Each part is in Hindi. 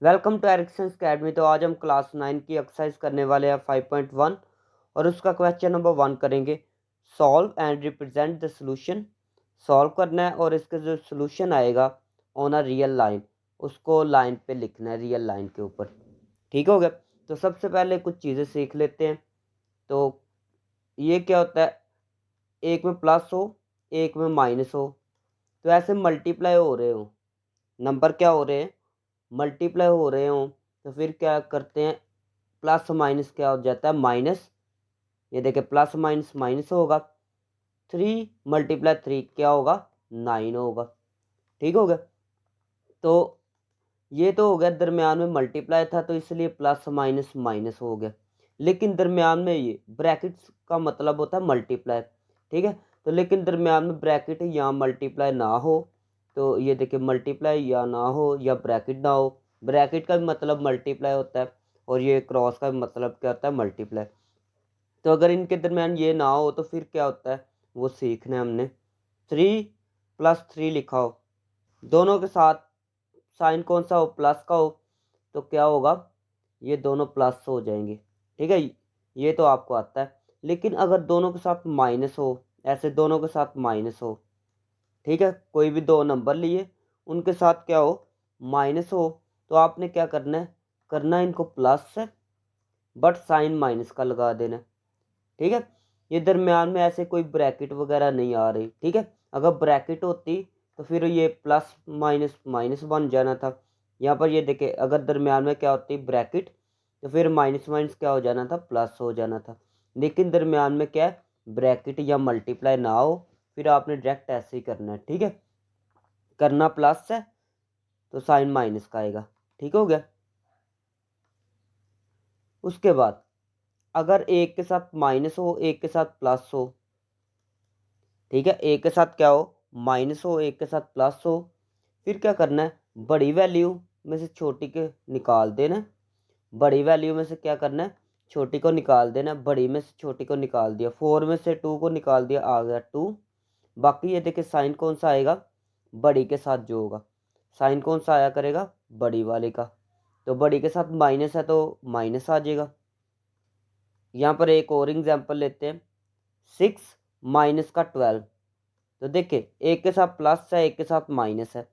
Welcome to एरिक्संस academy. तो आज हम क्लास 9 की एक्सरसाइज करने वाले हैं 5.1 और उसका क्वेश्चन नंबर 1 करेंगे। Solve and represent the solution. Solve करना है और इसका जो सॉल्यूशन आएगा ऑन अ रियल लाइन, उसको लाइन पे लिखना है, रियल लाइन के ऊपर। ठीक हो गया। तो सबसे पहले कुछ चीज़ें सीख लेते हैं। तो ये क्या होता है, एक में प्लस हो एक में माइनस हो, तो ऐसे मल्टीप्लाई हो रहे हो, नंबर क्या हो रहे हैं, मल्टीप्लाई हो रहे हो, तो फिर क्या करते हैं, प्लस माइनस क्या हो जाता है, माइनस। ये देखिए प्लस माइनस माइनस होगा, 3 × 3 क्या होगा, 9 होगा। ठीक हो गया। तो ये तो हो गया, दरमियान में मल्टीप्लाई था तो इसलिए प्लस माइनस माइनस हो गया, लेकिन दरमियान में ये ब्रैकेट्स का मतलब होता है मल्टीप्लाई। ठीक है। तो लेकिन दरमियान में ब्रैकेट या मल्टीप्लाई ना हो, तो ये देखिए मल्टीप्लाई या ना हो या ब्रैकेट ना हो, ब्रैकेट का भी मतलब मल्टीप्लाई होता है और ये क्रॉस का भी मतलब क्या होता है, मल्टीप्लाई। तो अगर इनके दरमियान ये ना हो तो फिर क्या होता है, वो सीखना है हमने। 3 + 3 लिखा हो, दोनों के साथ साइन कौन सा हो, प्लस का हो, तो क्या होगा, ये दोनों प्लस हो जाएंगे। ठीक है, ये तो आपको आता है। लेकिन अगर दोनों के साथ माइनस हो, ऐसे दोनों के साथ माइनस हो, ठीक है, कोई भी दो नंबर लिए उनके साथ क्या हो, माइनस हो, तो आपने क्या करना है इनको प्लस है बट साइन माइनस का लगा देना है। ठीक है। ये दरमियान में ऐसे कोई ब्रैकेट वगैरह नहीं आ रही। ठीक है। अगर ब्रैकेट होती तो फिर ये प्लस माइनस माइनस बन जाना था। यहाँ पर ये देखे, अगर दरमियान में क्या होती ब्रैकेट, तो फिर माइनस माइनस क्या हो जाना था, प्लस हो जाना था। लेकिन दरमियान में क्या है, ब्रैकेट या मल्टीप्लाई ना हो, फिर आपने डायरेक्ट ऐसे ही करना है। ठीक है, करना प्लस है तो साइन माइनस का आएगा। ठीक हो गया। उसके बाद अगर एक के साथ माइनस हो एक के साथ प्लस हो, ठीक है, एक के साथ क्या हो, माइनस हो एक के साथ प्लस हो, फिर क्या करना है, बड़ी वैल्यू में से छोटी के निकाल देना है। बड़ी वैल्यू में से क्या करना है, छोटी को निकाल देना है। बड़ी में से छोटी को निकाल दिया, 4 में से 2 को निकाल दिया, आ गया 2। बाकी ये देखिए साइन कौन सा आएगा, बड़ी के साथ जो होगा, साइन कौन सा आया करेगा, बड़ी वाले का। तो बड़ी के साथ माइनस है तो माइनस आ जाएगा। यहाँ पर एक और एग्जाम्पल लेते हैं, 6 - 12। तो देखिए एक के साथ प्लस है एक के साथ माइनस है,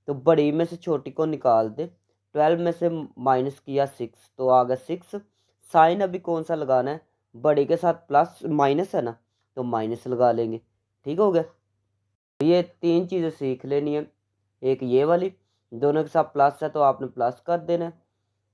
तो बड़ी में से छोटी को निकाल दे, 12 में से माइनस किया 6 तो आ गया 6। साइन अभी कौन सा लगाना है, बड़ी के साथ प्लस माइनस है ना, तो माइनस लगा लेंगे। ठीक हो गया। तो ये 3 चीज़ें सीख लेनी है। एक ये वाली, दोनों के साथ प्लस है तो आपने प्लस कर देना है।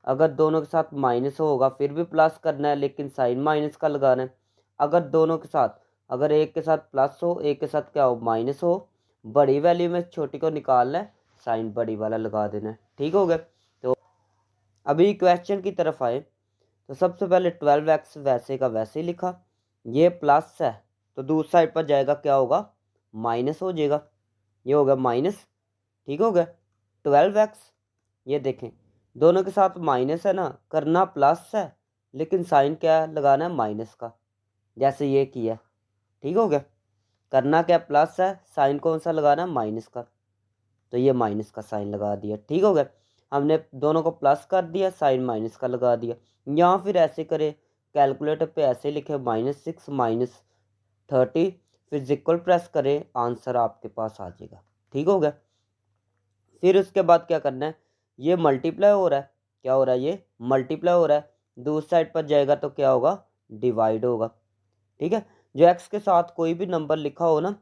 अगर दोनों के साथ माइनस होगा फिर भी प्लस करना है, लेकिन साइन माइनस का लगाना है। अगर दोनों के साथ, अगर एक के साथ प्लस हो एक के साथ क्या हो, माइनस हो, बड़ी वैल्यू में छोटी को निकालना है, साइन बड़ी वाला लगा देना है। ठीक हो गया। तो अभी क्वेश्चन की तरफ आए, तो सबसे पहले 12x वैसे का वैसे ही लिखा, ये प्लस है तो दूसरी साइड पर जाएगा क्या होगा, माइनस हो जाएगा, ये होगा माइनस। ठीक हो गया। 12x, ये देखें दोनों के साथ माइनस है ना, करना प्लस है लेकिन साइन क्या है, लगाना है माइनस का, जैसे ये किया। ठीक हो गया। करना क्या प्लस है, साइन कौन सा लगाना है, माइनस का, तो ये माइनस का साइन लगा दिया। ठीक हो गया। हमने दोनों को प्लस कर दिया, साइन माइनस का लगा दिया। या फिर ऐसे करें, कैलकुलेटर पे ऐसे लिखे -6 - 30, फिर इक्वल प्रेस करें, आंसर आपके पास आ जाएगा। ठीक हो गया। फिर उसके बाद क्या करना है, ये मल्टीप्लाई हो रहा है, क्या हो रहा है, ये मल्टीप्लाई हो रहा है, दूसरी साइड पर जाएगा तो क्या होगा, डिवाइड होगा। ठीक है। जो एक्स के साथ कोई भी नंबर लिखा हो ना,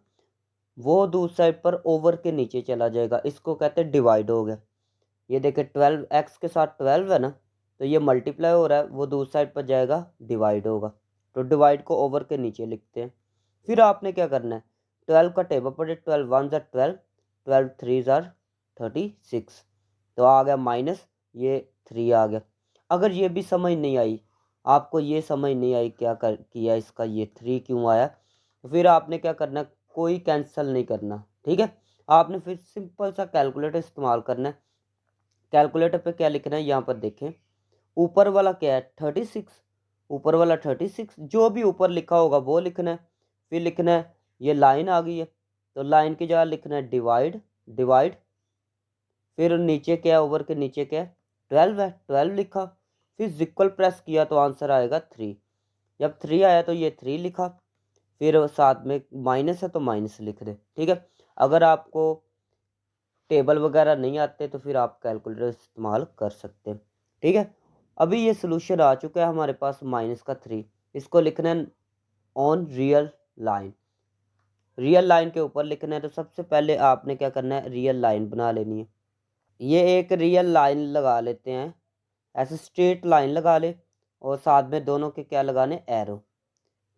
वो दूसरी साइड पर ओवर के नीचे चला जाएगा, इसको कहते हैं डिवाइड हो गया। ये देखिए 12x के साथ 12 है ना, तो ये मल्टीप्लाई हो रहा है, वो दूसरी साइड पर जाएगा, डिवाइड होगा। तो डिवाइड को ओवर के नीचे लिखते हैं। फिर आपने क्या करना है, 12 का टेबल पढ़े, 12 × 1 = 12, 12 × 3 = 36, तो आ गया माइनस, ये 3 आ गया। अगर ये भी समझ नहीं आई आपको, ये समझ नहीं आई क्या कर किया इसका, ये 3 क्यों आया, तो फिर आपने क्या करना है, कोई कैंसिल नहीं करना। ठीक है। आपने फिर सिंपल सा कैलकुलेटर इस्तेमाल करना है। कैलकुलेटर पे क्या लिखना है, यहाँ पर देखें, ऊपर वाला क्या है, 36, ऊपर वाला 36, जो भी ऊपर लिखा होगा वो लिखना है। फिर लिखना है, ये लाइन आ गई है तो लाइन की जगह लिखना है डिवाइड, डिवाइड। फिर नीचे क्या है, ओवर के नीचे क्या है, 12 है, 12 लिखा, फिर इक्वल प्रेस किया तो आंसर आएगा 3। जब 3 आया तो ये 3 लिखा, फिर साथ में माइनस है तो माइनस लिख दे। ठीक है, अगर आपको टेबल वगैरह नहीं आते तो फिर आप कैलकुलेटर इस्तेमाल कर सकते हैं। ठीक है, अभी ये सोल्यूशन आ चुका है हमारे पास -3। इसको लिखना है on real line. Real line के ऊपर लिखना है, तो सबसे पहले आपने क्या करना है, रियल लाइन बना लेनी है। ये एक रियल लाइन लगा लेते हैं, ऐसे स्ट्रेट लाइन लगा ले, और साथ में दोनों के क्या लगाने, एरो।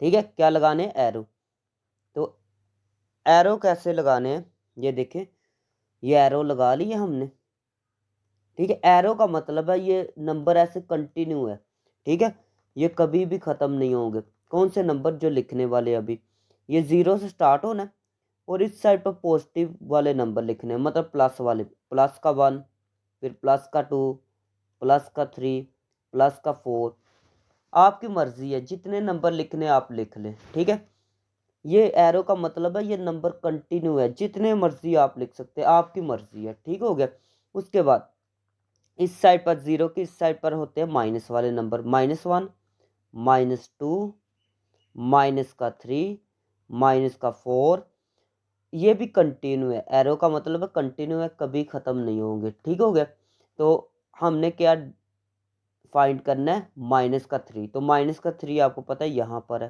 ठीक है, क्या लगाने, एरो। तो एरो कैसे लगाने हैं, ये देखें, ये एरो लगा लिया हमने। ठीक है, एरो का मतलब है ये नंबर ऐसे कंटिन्यू है। ठीक है, ये कभी भी ख़त्म नहीं होंगे। कौन से नंबर जो लिखने वाले, अभी ये 0 से स्टार्ट होना है, और इस साइड पर पॉजिटिव वाले नंबर लिखने हैं, मतलब प्लस वाले, प्लस का 1, फिर प्लस का 2, प्लस का 3, प्लस का 4। आपकी मर्जी है, जितने नंबर लिखने आप लिख लें। ठीक है, ये एरो का मतलब है ये नंबर कंटिन्यू है, जितने मर्जी आप लिख सकते हैं, आपकी मर्जी है। ठीक हो गया। उसके बाद इस साइड पर 0 की इस साइड पर होते हैं माइनस वाले नंबर, -1, -2, माइनस का 3, माइनस का 4। ये भी कंटिन्यू है, एरो का मतलब है कंटिन्यू है, कभी ख़त्म नहीं होंगे। ठीक हो गया। तो हमने क्या फाइंड करना है, -3। तो -3 आपको पता है यहाँ पर है,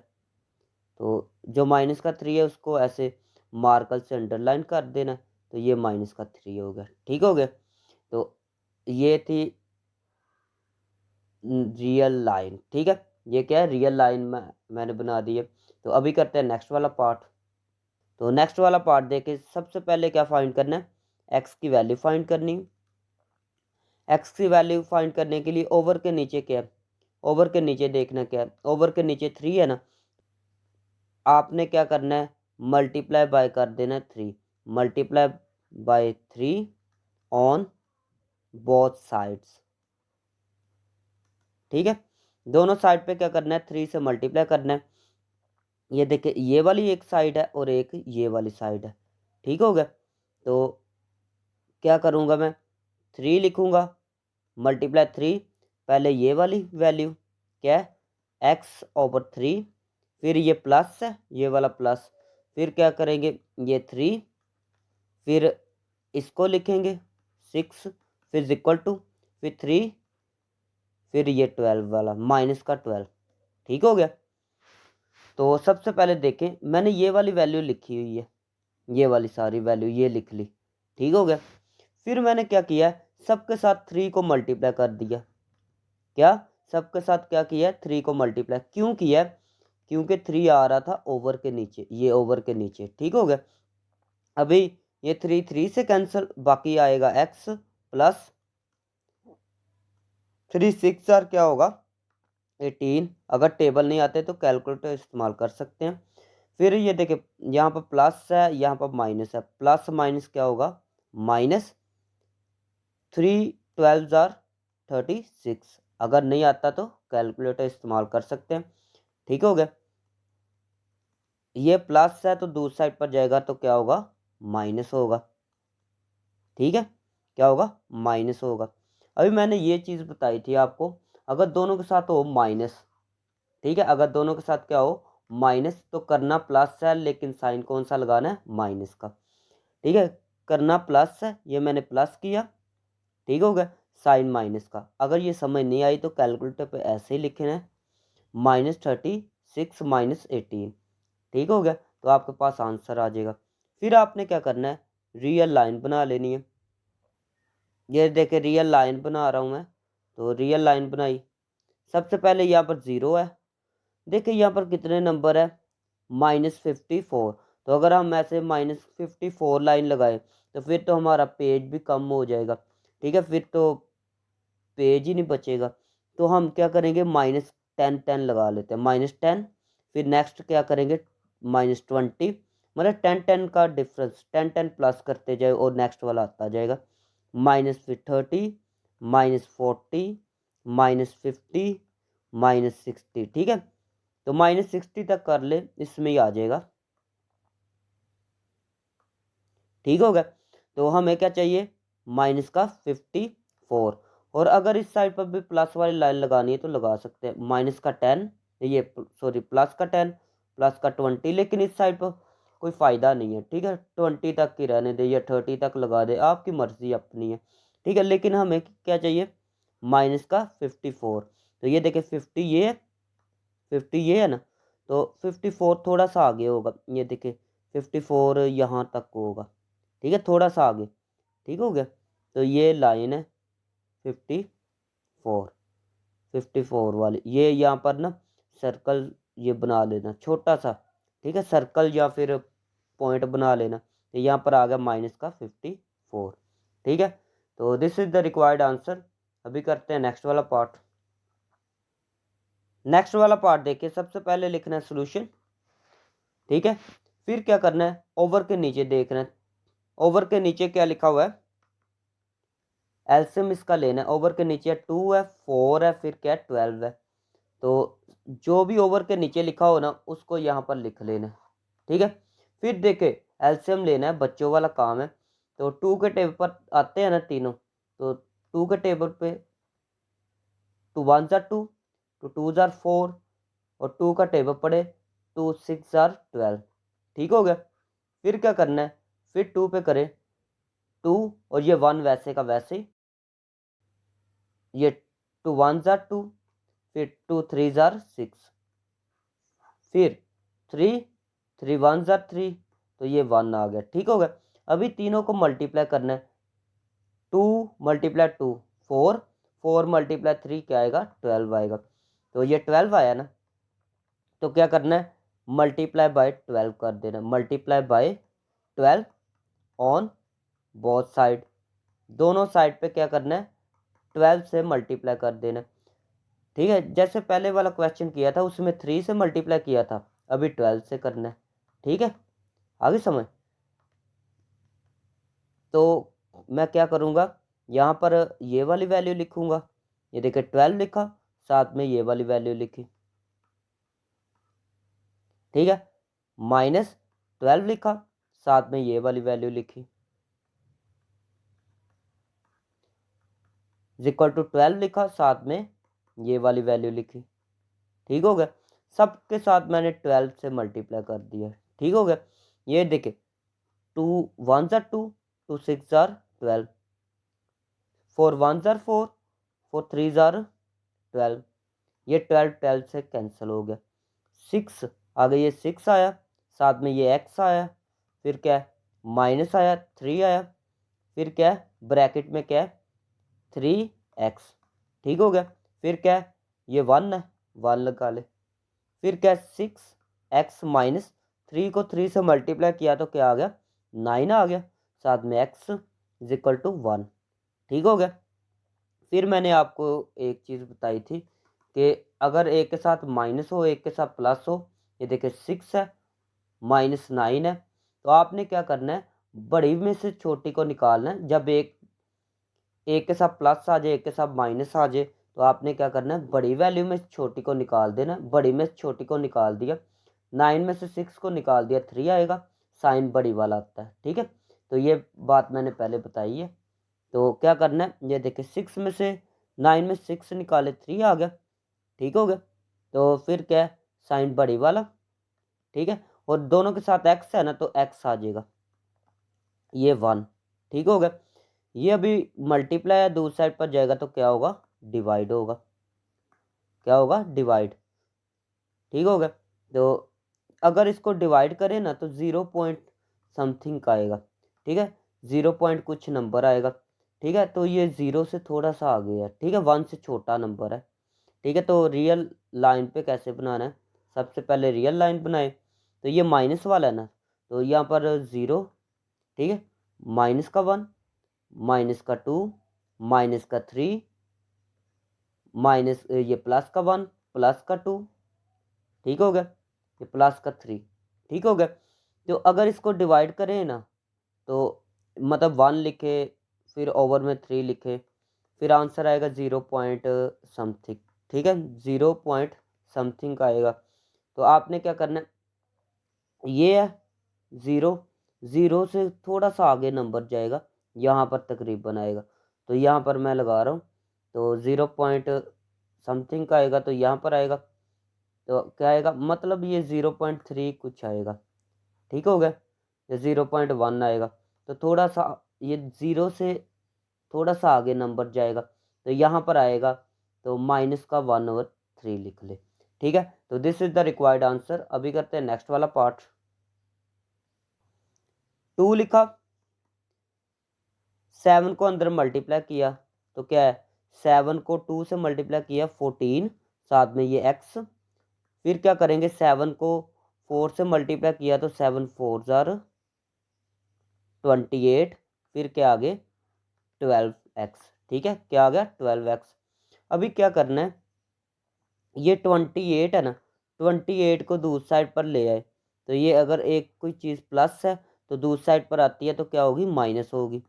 तो जो -3 है उसको ऐसे मार्कर से अंडरलाइन कर देना, तो ये -3 हो गया। ठीक हो गया। तो ये थी रियल लाइन। ठीक है, ये क्या है, रियल लाइन में मैंने बना दी है। तो अभी करते हैं नेक्स्ट वाला पार्ट। तो नेक्स्ट वाला पार्ट देखे, सबसे पहले क्या फाइंड करना है, एक्स की वैल्यू फाइंड करनी है। एक्स की वैल्यू फाइंड करने के लिए ओवर के नीचे क्या है, ओवर के नीचे देखना क्या है, ओवर के नीचे 3 है ना, आपने क्या करना है, मल्टीप्लाई बाय कर देना है 3, multiply by 3 on both sides. ठीक है, दोनों साइड पे क्या करना है, 3 से मल्टीप्लाई करना है। ये देखिए, ये वाली एक साइड है और एक ये वाली साइड है। ठीक हो गया। तो क्या करूँगा मैं, 3 लिखूँगा, मल्टीप्लाई 3, पहले ये वाली वैल्यू क्या है, x/3, फिर ये प्लस है, ये वाला प्लस, फिर क्या करेंगे, ये 3, फिर इसको लिखेंगे 6, फिर इक्वल टू, फिर 3, फिर ये 12 वाला, -12। ठीक हो गया। तो सबसे पहले देखें, मैंने ये वाली वैल्यू लिखी हुई है, ये वाली सारी वैल्यू ये लिख ली। ठीक हो गया। फिर मैंने क्या किया, सबके साथ 3 को मल्टीप्लाई कर दिया। क्या, सबके साथ क्या किया, 3 को मल्टीप्लाई क्यों किया, क्योंकि 3 आ रहा था ओवर के नीचे, ये ओवर के नीचे। ठीक हो गया। अभी ये 3 3 से कैंसिल, बाकी आएगा x प्लस 3 6 और क्या होगा 18। अगर टेबल नहीं आते तो कैलकुलेटर इस्तेमाल कर सकते हैं। फिर ये देखिए, यहाँ पर प्लस है, यहाँ पर माइनस है, प्लस माइनस क्या होगा, -3 12 36। अगर नहीं आता तो कैलकुलेटर इस्तेमाल कर सकते हैं। ठीक हो गया। ये प्लस है तो दूसरी साइड पर जाएगा तो क्या होगा, माइनस होगा। ठीक है, क्या होगा, माइनस होगा। अभी मैंने ये चीज़ बताई थी आपको, अगर दोनों के साथ हो माइनस, ठीक है, अगर दोनों के साथ क्या हो माइनस, तो करना प्लस है, लेकिन साइन कौन सा लगाना है, माइनस का। ठीक है, करना प्लस है, ये मैंने प्लस किया। ठीक हो गया, साइन माइनस का। अगर ये समझ नहीं आई तो कैलकुलेटर पे ऐसे ही लिखना है, -36 -18। ठीक हो गया, तो आपके पास आंसर आ जाएगा। फिर आपने क्या करना है, रियल लाइन बना लेनी है। ये देखे, रियल लाइन बना रहा हूँ मैं, तो रियल लाइन बनाई। सबसे पहले यहाँ पर 0 है, देखिए यहाँ पर कितने नंबर है, -54। तो अगर हम ऐसे -54 लाइन लगाए तो फिर तो हमारा पेज भी कम हो जाएगा। ठीक है, फिर तो पेज ही नहीं बचेगा। तो हम क्या करेंगे, -10 10 लगा लेते हैं, -10। फिर नेक्स्ट क्या करेंगे, -20, मतलब 10 10 का डिफरेंस, 10 10 प्लस करते जाए और नेक्स्ट वाला आता जाएगा। फिर 30, -40, -50, -60। ठीक है, तो -60 तक कर ले, इसमें ही आ जाएगा। ठीक हो गया। तो हमें क्या चाहिए, -54, और अगर इस साइड पर भी प्लस वाली लाइन लगानी है तो लगा सकते हैं। -10, ये सॉरी +10 +20, लेकिन इस साइड पर कोई फ़ायदा नहीं है। ठीक है, 20 तक की रहने दे या 30 तक लगा दे, आपकी मर्ज़ी अपनी है। ठीक है, लेकिन हमें क्या चाहिए, -54। तो ये देखिए 50 ये है, 50 ये है ना, तो 54 थोड़ा सा आगे होगा। ये देखिए 54 यहाँ तक होगा। ठीक है, थोड़ा सा आगे। ठीक हो गया, तो ये लाइन है 54, 54 वाली। ये यहाँ पर ना सर्कल ये बना लेना छोटा सा। ठीक है, सर्कल या फिर पॉइंट बना लेना। तो यहाँ पर आ गया -54। ठीक है, तो this is the required answer. अभी करते हैं नेक्स्ट वाला पार्ट। नेक्स्ट वाला पार्ट देखिए, सबसे पहले लिखना है सोल्यूशन। ठीक है, फिर क्या करना है, ओवर के नीचे देखना है। ओवर के नीचे क्या लिखा हुआ है, एलसीएम इसका लेना है। ओवर के नीचे 2 है, 4 है, फिर क्या है 12 है। तो जो भी ओवर के नीचे लिखा हो ना उसको यहाँ पर लिख लेना। ठीक है, फिर देखे एलसीएम लेना है, बच्चों वाला काम है। तो 2 के टेबल पर आते हैं ना तीनों, तो 2 के टेबल पे 2 1 जार 2, 2 2 जार 4, और 2 का टेबल पड़े 2 6 जार 12। ठीक हो गया, फिर क्या करना है, फिर 2 पे करें 2, और ये 1 वैसे का वैसे ही। ये 2 1 जार 2, फिर 2 3 जार 6, फिर 3 3 1 जार 3, तो ये 1 आ गया। ठीक हो गया, अभी तीनों को मल्टीप्लाई करना है। 2 × 2 4, 4 × 3 क्या आएगा, 12 आएगा। तो ये 12 आया ना, तो क्या करना है, मल्टीप्लाई बाय 12 कर देना। Multiply by 12 on both side, दोनों साइड पे क्या करना है, 12 से मल्टीप्लाई कर देना। ठीक है, जैसे पहले वाला क्वेश्चन किया था उसमें 3 से मल्टीप्लाई किया था, अभी 12 से करना है। ठीक है, आगे समझ। तो मैं क्या करूँगा, यहाँ पर ये वाली वैल्यू लिखूँगा। ये देखिए 12 लिखा, साथ में ये वाली वैल्यू लिखी। ठीक है, -12 लिखा, साथ में ये वाली वैल्यू लिखी। इक्वल टू 12 लिखा, साथ में ये वाली वैल्यू लिखी। ठीक हो गया, सबके साथ मैंने 12 से मल्टीप्लाई कर दिया। ठीक हो गया, ये देखे 2 1 जार 2, 2 6 जार 12, 4 1 जार 4, 4 3 जार 12। ये 12 12 से कैंसिल हो गया। 6 आगे, ये 6 आया, साथ में ये x आया, फिर क्या है माइनस आया, 3 आया, फिर क्या है ब्रैकेट में क्या है 3x। ठीक हो गया, फिर क्या है ये 1 है, 1 लगा ले, फिर क्या है 6x माइनस 3 को 3 से मल्टीप्लाई किया तो क्या आ गया 9 आ गया, साथ में x इज इक्वल टू 1। ठीक हो गया, फिर मैंने आपको एक चीज़ बताई थी कि अगर एक के साथ माइनस हो एक के साथ प्लस हो, ये देखिए 6 है -9 है, तो आपने क्या करना है, बड़ी में से छोटी को निकालना है। जब एक एक के साथ प्लस आ जाए एक के साथ माइनस आ जाए तो आपने क्या करना है, बड़ी वैल्यू में छोटी को निकाल देना। बड़ी में छोटी को निकाल दिया, 9 में से 6 को निकाल दिया 3 आएगा, साइन बड़ी वाला आता है। ठीक है, तो ये बात मैंने पहले बताई है। तो क्या करना है, ये देखिए 6 में से 9 में 6 निकाले 3 आ गया। ठीक हो गया, तो फिर क्या है साइन बड़ी वाला। ठीक है, और दोनों के साथ x है ना तो x आ जाएगा, ये 1। ठीक हो गया, ये अभी मल्टीप्लाई है, दूसरी साइड पर जाएगा तो क्या होगा डिवाइड होगा, क्या होगा डिवाइड। ठीक हो गया, तो अगर इसको डिवाइड करें ना तो 0 पॉइंट समथिंग का आएगा। ठीक है, 0 पॉइंट कुछ नंबर आएगा। ठीक है, तो ये 0 से थोड़ा सा आगे है। ठीक है, 1 से छोटा नंबर है। ठीक है, तो रियल लाइन पे कैसे बनाना है, सबसे पहले रियल लाइन बनाए। तो ये माइनस वाला है ना, तो यहाँ पर 0, ठीक है, -1, -2, -3, माइनस ये +1, +2। ठीक हो गया, ये +3। ठीक हो गया, तो अगर इसको डिवाइड करें ना तो मतलब 1 लिखे, फिर ओवर में 3 लिखे, फिर आंसर आएगा 0 पॉइंट समथिंग। ठीक है, 0 पॉइंट समथिंग का आएगा। तो आपने क्या करना है, ये है 0, 0 से थोड़ा सा आगे नंबर जाएगा, यहाँ पर तकरीबन आएगा। तो यहाँ पर मैं लगा रहा हूँ, तो 0 पॉइंट समथिंग का आएगा तो यहाँ पर आएगा, तो क्या आएगा, मतलब ये 0.3 कुछ आएगा। ठीक हो गया, ये 0.1 आएगा, तो थोड़ा सा ये 0 से थोड़ा सा आगे नंबर जाएगा, तो यहाँ पर आएगा, तो -1/3 लिख ले। ठीक है, तो this is the required answer. अभी करते हैं नेक्स्ट वाला पार्ट। 2 लिखा, 7 को अंदर मल्टीप्लाई किया, तो क्या है, 7 को 2 से मल्टीप्लाई किया 14, साथ में ये x। फिर क्या करेंगे, 7 को 4 से मल्टीप्लाई किया तो 7 4 जार 28, फिर क्या आगे 12x। ठीक है, क्या आ गया 12x। अभी क्या करना है, ये 28 है ना, 28 को दूसरी साइड पर ले आए, तो ये अगर एक कोई चीज़ प्लस है तो दूसरी साइड पर आती है तो क्या होगी, माइनस होगी।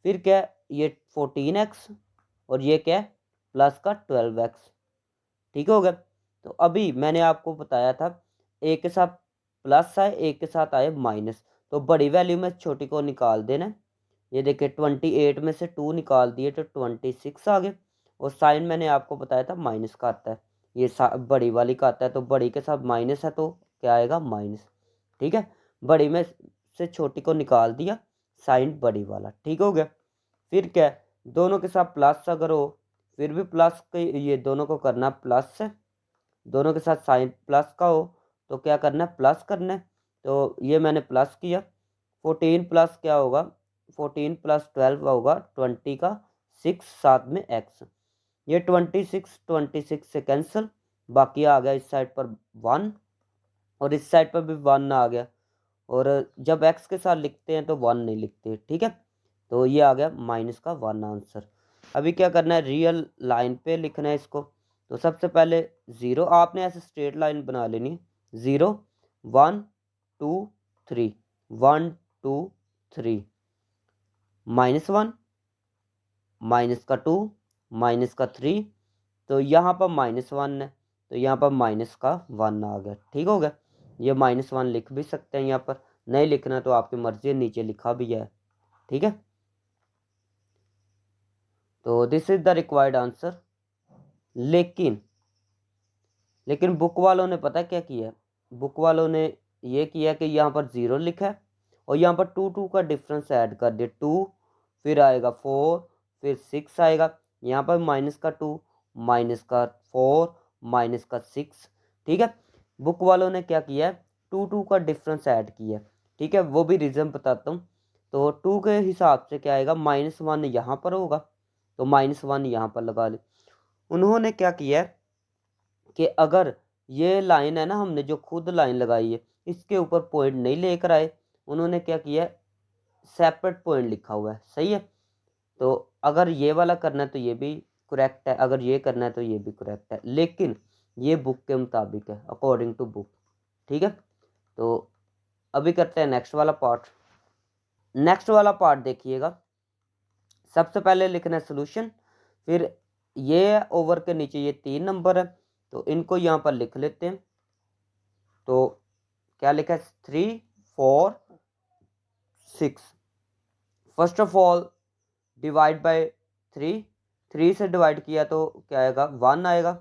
फिर क्या, ये 14x और ये क्या है, प्लस का 12x। ठीक हो गया, तो अभी मैंने आपको बताया था एक के साथ प्लस आए एक के साथ आए माइनस, तो बड़ी वैल्यू में छोटी को निकाल देना। ये देखिए 28 में से 2 निकाल दिए तो 26 आ गए, और साइन मैंने आपको बताया था माइनस का आता है, ये बड़ी वाली का आता है, तो बड़ी के साथ माइनस है तो क्या आएगा, माइनस। ठीक है, बड़ी में से छोटी को निकाल दिया, साइन बड़ी वाला। ठीक हो गया, फिर क्या है, दोनों के साथ प्लस अगर हो, फिर भी प्लस के ये दोनों को करना प्लस है, दोनों के साथ साइन प्लस का हो तो क्या करना है, प्लस करना है। तो ये मैंने प्लस किया, 14 प्लस क्या होगा, 14 प्लस 12 होगा 20 का 6, साथ में x। ये 26 से कैंसिल, बाकी आ गया इस साइड पर 1 और इस साइड पर भी 1 आ गया, और जब x के साथ लिखते हैं तो 1 नहीं लिखते। ठीक है, तो ये आ गया -1 आंसर। अभी क्या करना है, रियल लाइन पे लिखना है इसको। तो सबसे पहले 0, आपने ऐसे स्ट्रेट लाइन बना लेनी, 0 1 2 3 1 2 3, -1 -2 -3, तो यहाँ पर -1 है तो यहाँ पर -1 आ गया। ठीक हो गया, ये -1 लिख भी सकते हैं, यहाँ पर नहीं लिखना तो आपकी मर्जी है, नीचे लिखा भी है। ठीक है, तो this is the required answer. लेकिन बुक वालों ने पता क्या किया, बुक वालों ने ये किया कि यहाँ पर 0 लिखा है और यहाँ पर 2 का डिफरेंस ऐड कर दिया, 2 फिर आएगा 4 फिर 6 आएगा, यहाँ पर -2 -4 -6। ठीक है, बुक वालों ने क्या किया है, 2 का डिफरेंस ऐड किया। ठीक है, वो भी रीज़न बताता हूँ। तो 2 के हिसाब से क्या आएगा, -1 यहाँ पर होगा, तो -1 यहाँ पर लगा ले। उन्होंने क्या किया है कि अगर ये लाइन है ना, हमने जो खुद लाइन लगाई है इसके ऊपर पॉइंट नहीं लेकर आए, उन्होंने क्या किया है, सेपरेट पॉइंट लिखा हुआ है। सही है, तो अगर ये वाला करना है तो ये भी करेक्ट है, अगर ये करना है तो ये भी करेक्ट है, लेकिन ये बुक के मुताबिक है, अकॉर्डिंग टू बुक। ठीक है, तो अभी करते हैं नेक्स्ट वाला पार्ट। नेक्स्ट वाला पार्ट देखिएगा, सबसे पहले लिखना है सोल्यूशन, फिर ये ओवर के नीचे ये 3 नंबर है तो इनको यहाँ पर लिख लेते हैं। तो क्या लिखा है, 3 4 6। First of all divide by 3, 3 से डिवाइड किया तो क्या आएगा, 1 आएगा।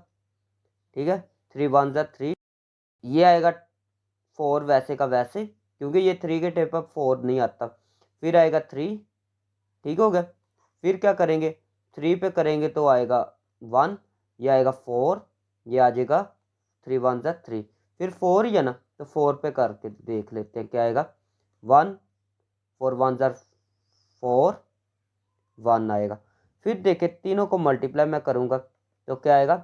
ठीक है, 3 1 ज़ा 3, ये आएगा 4 वैसे का वैसे, क्योंकि ये 3 के टेप पर 4 नहीं आता। फिर आएगा 3। ठीक हो गया, फिर क्या करेंगे, 3 पे करेंगे तो आएगा 1, ये आएगा 4, ये आ जाएगा 3 1 ज़ा 3, फिर 4 ही है ना तो 4 पे करके देख लेते हैं क्या आएगा, 1 4 1 ज़ा 4 1 आएगा। फिर देखे तीनों को मल्टीप्लाई मैं करूँगा तो क्या आएगा,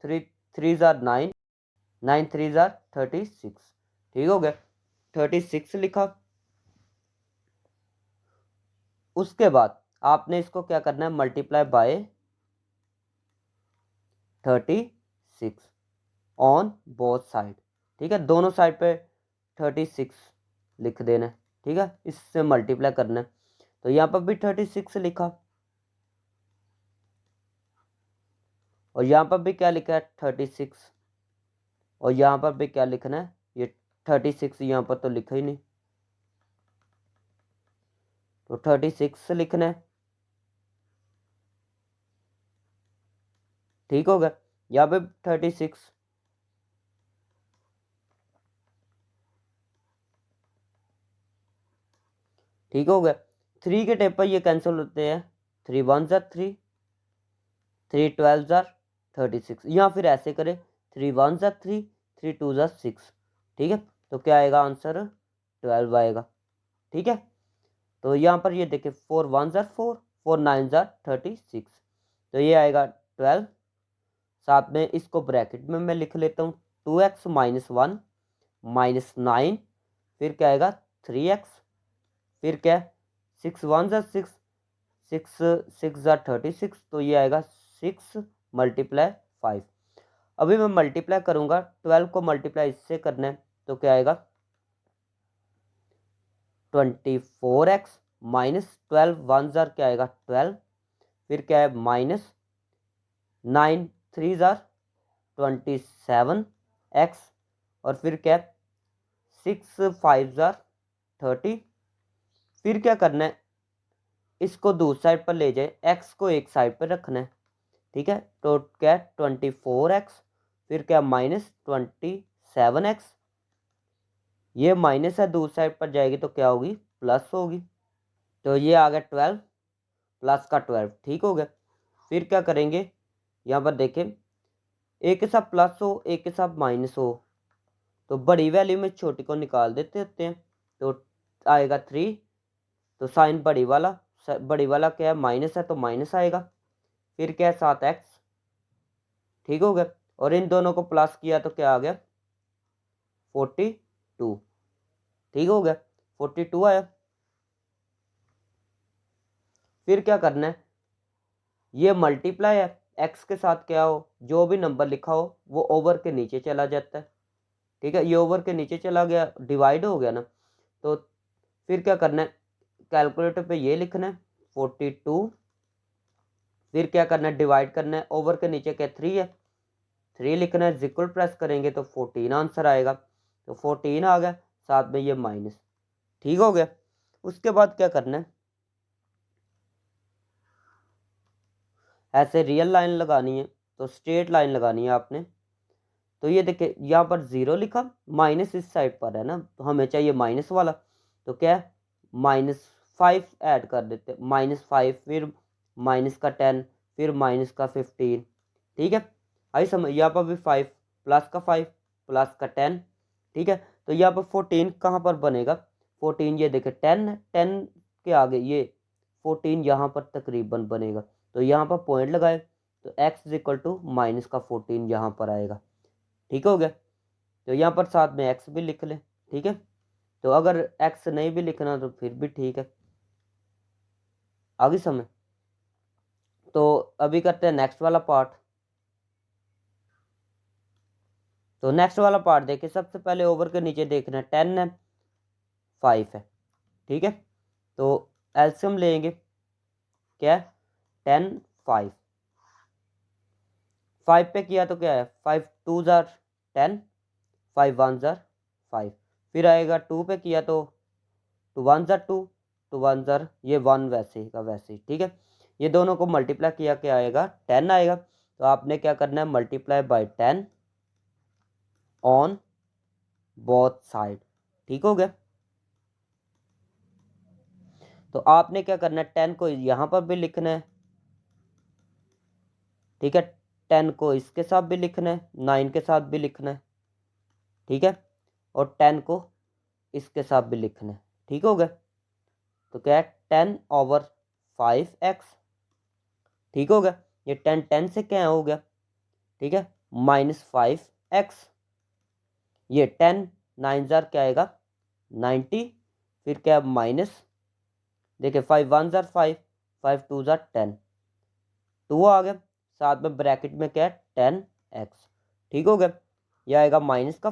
3 3 ज़ा 9 9 3 ज़ा 36। ठीक हो गया, 36 लिखा। उसके बाद आपने इसको क्या करना है, multiply by 36 on both side. ठीक है, दोनों साइड पे 36 लिख देना है। ठीक है, इससे मल्टीप्लाई करना है, तो यहाँ पर भी 36 लिखा, और यहाँ पर भी क्या लिखा है 36, और यहाँ पर भी क्या लिखना है, ये 36 यहाँ पर तो लिखा ही नहीं, तो 36 लिखना है। ठीक हो गया। यहाँ पे 36, ठीक हो गया। 3 के टेप पर ये कैंसिल होते हैं, 3 वन ज़ार 3, 3 12 ज़ार 36, या फिर ऐसे करें 3 वन ज़ार 3, 3 टू ज़ार 6, ठीक है। तो क्या आएगा आंसर 12 आएगा, ठीक है। तो यहाँ पर ये देखें 4 वन ज़ार 4, 4 नाइन ज़ार 36, तो ये आएगा 12। साथ में इसको ब्रैकेट में मैं लिख लेता हूँ 2x माइनस 1 माइनस 9, फिर क्या आएगा 3x, फिर क्या 6 वन ज़ार 6, 6 6 ज़ार 36, तो ये आएगा 6 मल्टीप्लाई 5। अभी मैं मल्टीप्लाई करूँगा, 12 को मल्टीप्लाई इससे करना है, तो क्या आएगा 24x माइनस 12 वन ज़ार क्या आएगा 12, फिर क्या है माइनस 9 3 ज़ार 27x, और फिर क्या 6 5 ज़ार 30, फिर क्या करना है इसको दूसरी साइड पर ले जाए, x को एक साइड पर रखना है, ठीक है। तो क्या 24x, फिर क्या माइनस 27x, ये माइनस है दूसरी साइड पर जाएगी तो क्या होगी प्लस होगी, तो ये आ गया 12 प्लस का 12, ठीक हो गया। फिर क्या करेंगे यहाँ पर देखें, एक के साथ प्लस हो एक के साथ माइनस हो, तो बड़ी वैल्यू में छोटी को निकाल देते होते हैं, तो आएगा 3, तो साइन बड़ी वाला क्या है माइनस है तो माइनस आएगा, फिर क्या है 7x, ठीक हो गया। और इन दोनों को प्लस किया तो क्या आ गया 42, ठीक हो गया 42 आया। फिर क्या करना है, ये मल्टीप्लाई है, x के साथ क्या हो जो भी नंबर लिखा हो वो ओवर के नीचे चला जाता है, ठीक है। ये ओवर के नीचे चला गया, डिवाइड हो गया ना, तो फिर क्या करना है कैलकुलेटर पे ये लिखना है 42, फिर क्या करना है डिवाइड करना है, ओवर के नीचे क्या 3 है, 3 लिखना है, इक्वल प्रेस करेंगे तो 14 आंसर आएगा, तो 14 आ गया, साथ में ये माइनस, ठीक हो गया। उसके बाद क्या करना है, ऐसे रियल लाइन लगानी है, तो स्ट्रेट लाइन लगानी है आपने। तो ये देखिए यहाँ पर 0 लिखा, माइनस इस साइड पर है ना, तो हमें चाहिए माइनस वाला, तो क्या है -5 ऐड कर देते, -5, फिर माइनस का 10, फिर माइनस का 15, ठीक है। आई समझ, यहाँ पर भी 5 प्लस का 5 प्लस का 10, ठीक है। तो यहाँ पर 14 कहाँ पर बनेगा, 14 ये देखे 10 है, 10 के आगे ये 14 यहाँ पर तकरीबन बनेगा, तो यहाँ पर पॉइंट लगाए, तो x इक्वल टू माइनस का 14 यहाँ पर आएगा, ठीक हो गया। तो यहाँ पर साथ में x भी लिख लें, ठीक है। तो अगर x नहीं भी लिखना तो फिर भी ठीक है, आगे समय। तो अभी करते हैं नेक्स्ट वाला पार्ट। तो नेक्स्ट वाला पार्ट देखिए, सबसे पहले ओवर के नीचे देखना है 10 है 5 है, ठीक है। तो एल्सियम लेंगे, क्या 10 5, 5 पे किया तो क्या है 5 2 ज़ार 10, 5 वन ज़ार 5, फिर आएगा 2 पे किया तो 2 वन ज़ार 2, 2 वन ज़ार ये 1 वैसे ही का वैसे ही, ठीक है। ये दोनों को मल्टीप्लाई किया क्या आएगा 10 आएगा, तो आपने क्या करना है multiply by 10 on both side, ठीक हो गया। तो आपने क्या करना है 10 को यहाँ पर भी लिखना है, ठीक है, 10 को इसके साथ भी लिखना है, 9 के साथ भी लिखना है, ठीक है, और 10 को इसके साथ भी लिखना है, ठीक हो गया। तो क्या है 10/5x, ठीक हो गया। ये 10 10 से क्या हो गया, ठीक है, -5x, ये 10 9 ज़ार क्या आएगा 90, फिर क्या माइनस, देखिए 5 वन ज़ार 5, 5 टू ज़ार 10, 2 आ गया, साथ में ब्रैकेट में क्या है 10x, ठीक हो गया। यह आएगा माइनस का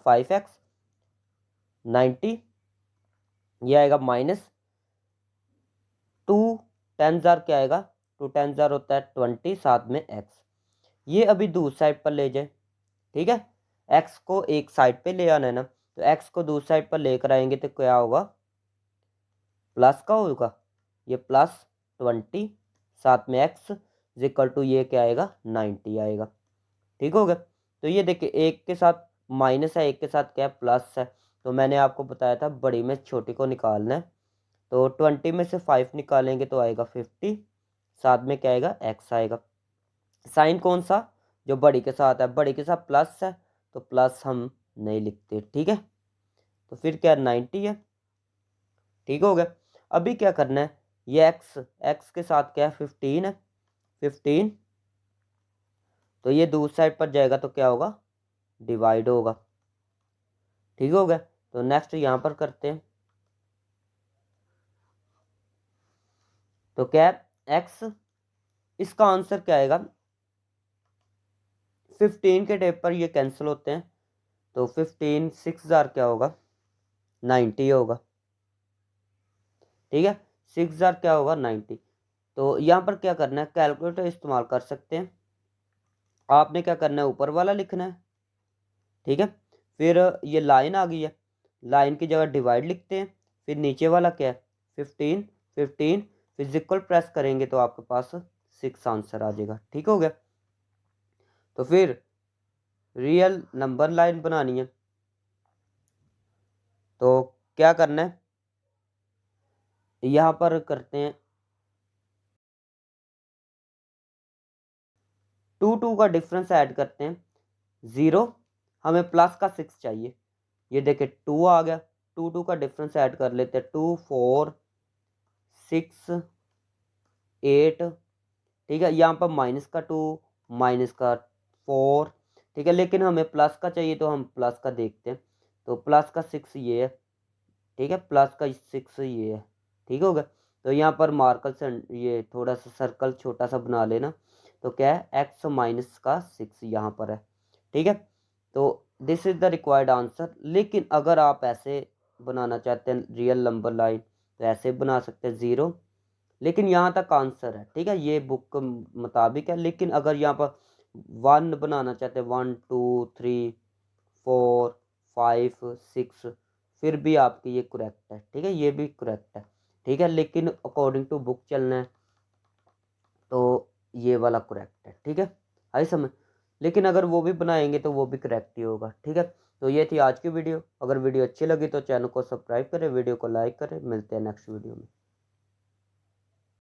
5x 90, यह आएगा -2 10 ज़ार क्या आएगा 2 10 ज़ार होता है 20, साथ में x, ये अभी दूसरी साइड पर ले जाए, ठीक है। x को एक साइड पे ले आना है ना, तो x को दूसरी साइड पर लेकर आएंगे तो क्या होगा प्लस का होगा, ये +20, साथ में x इक्वल टू ये क्या आएगा 90 आएगा। ठीक हो गया। तो ये देखिए एक के साथ माइनस है, एक के साथ क्या प्लस है। तो मैंने आपको बताया था बड़ी में छोटी को निकालना है। तो 20 में से 5 निकालेंगे तो आएगा 50, साथ में क्या आएगा x आएगा। साइन कौन सा, जो बड़ी के साथ है, बड़ी के साथ प्लस है तो प्लस हम नहीं लिखते। ठीक है, तो फिर क्या 90 है। ठीक हो गया। अभी क्या करना है, ये x के साथ क्या है 15 है, 15 तो ये दूसरी साइड पर जाएगा तो क्या होगा डिवाइड होगा। ठीक हो गया। तो नेक्स्ट यहाँ पर करते हैं। तो क्या है x, इसका आंसर क्या आएगा 15 के टेप पर ये कैंसिल होते हैं तो 15 6000 क्या होगा 90 होगा। ठीक है, 6000 क्या होगा 90। तो यहाँ पर क्या करना है, कैलकुलेटर इस्तेमाल कर सकते हैं। आपने क्या करना है ऊपर वाला लिखना है। ठीक है, फिर ये लाइन आ गई है, लाइन की जगह डिवाइड लिखते हैं, फिर नीचे वाला क्या है 15 15 फिर इक्वल प्रेस करेंगे तो आपके पास 6 आंसर आ जाएगा। ठीक हो गया। तो फिर रियल नंबर लाइन बनानी है तो क्या करना है, यहाँ पर करते हैं 2 का डिफरेंस ऐड करते हैं 0, हमें प्लस का 6 चाहिए। ये देखे 2 आ गया, 2 का डिफरेंस ऐड कर लेते हैं 2 4 6 8। ठीक है, यहाँ पर माइनस का 2 माइनस का 4। ठीक है, लेकिन हमें प्लस का चाहिए तो हम प्लस का देखते हैं। तो प्लस का 6 ये है। ठीक है, प्लस का 6 ये है। ठीक हो गया। तो यहाँ पर मार्कर से ये थोड़ा सा सर्कल छोटा सा बना लेना। तो क्या है x माइनस का 6 यहाँ पर है। ठीक है, तो this is the required answer. लेकिन अगर आप ऐसे बनाना चाहते हैं रियल नंबर लाइन तो ऐसे बना सकते हैं 0, लेकिन यहाँ तक आंसर है। ठीक है, ये बुक के मुताबिक है। लेकिन अगर यहाँ पर 1 बनाना चाहते हैं 1 2 3 4 5 6 फिर भी आपकी ये करेक्ट है। ठीक है, ये भी करेक्ट है। ठीक है, लेकिन अकॉर्डिंग टू बुक चलना है तो ये वाला करेक्ट है। ठीक है, आई समझ। लेकिन अगर वो भी बनाएंगे तो वो भी करेक्ट ही होगा। ठीक है, तो ये थी आज की वीडियो। अगर वीडियो अच्छी लगी तो चैनल को सब्सक्राइब करें, वीडियो को लाइक करें। मिलते हैं नेक्स्ट वीडियो में।